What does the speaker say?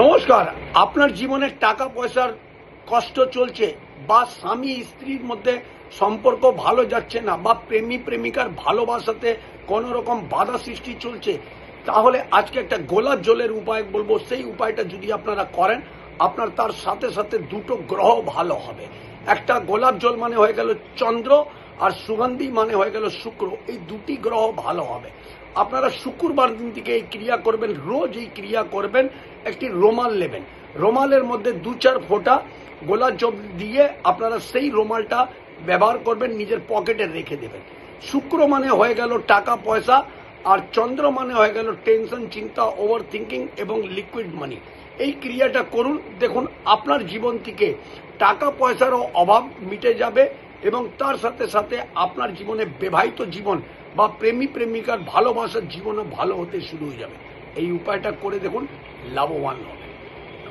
নমস্কার। আপনার জীবনে টাকা পয়সার কষ্ট চলছে, বা স্বামী স্ত্রীর মধ্যে সম্পর্ক ভালো যাচ্ছে না, বা প্রেমী প্রেমিকার ভালোবাসাতে কোনো রকম বাধা সৃষ্টি চলছে, তাহলে আজকে একটা গোলাপ জলের উপায় বলবো। সেই উপায়টা যদি আপনারা করেন, আপনার তার সাথে সাথে দুটো গ্রহ ভালো হবে। একটা গোলাপ জল মানে হয়ে গেল চন্দ্র, আর সুগন্ধি মানে হয়ে গেল শুক্র। এই দুটি গ্রহ ভালো হবে। আপনারা শুক্রবার দিন থেকে এই ক্রিয়া করবেন, রোজ এই ক্রিয়া করবেন। একটি রুমাল নেবেন, রুমালের মধ্যে 2-4 ফোঁটা গোলাপ জল দিয়ে আপনারা সেই রুমালটা ব্যবহার করবেন, নিজের পকেটে রেখে দেবেন। শুক্র মানে হয়ে গেল টাকা পয়সা, আর চন্দ্র মানে হয়ে গেল টেনশন, চিন্তা, ওভার থিঙ্কিং এবং লিকুইড মানি। এই ক্রিয়াটা করুন, দেখুন আপনার জীবন থেকে টাকা পয়সারও অভাব মিটে যাবে, এবং তার সাথে সাথে আপনার জীবনে বিবাহিত জীবন বা প্রেমী প্রেমিকার ভালোবাসার জীবনও ভালো হতে শুরু হয়ে যাবে। এই উপায়টা করে দেখুন, লাভবান হবে।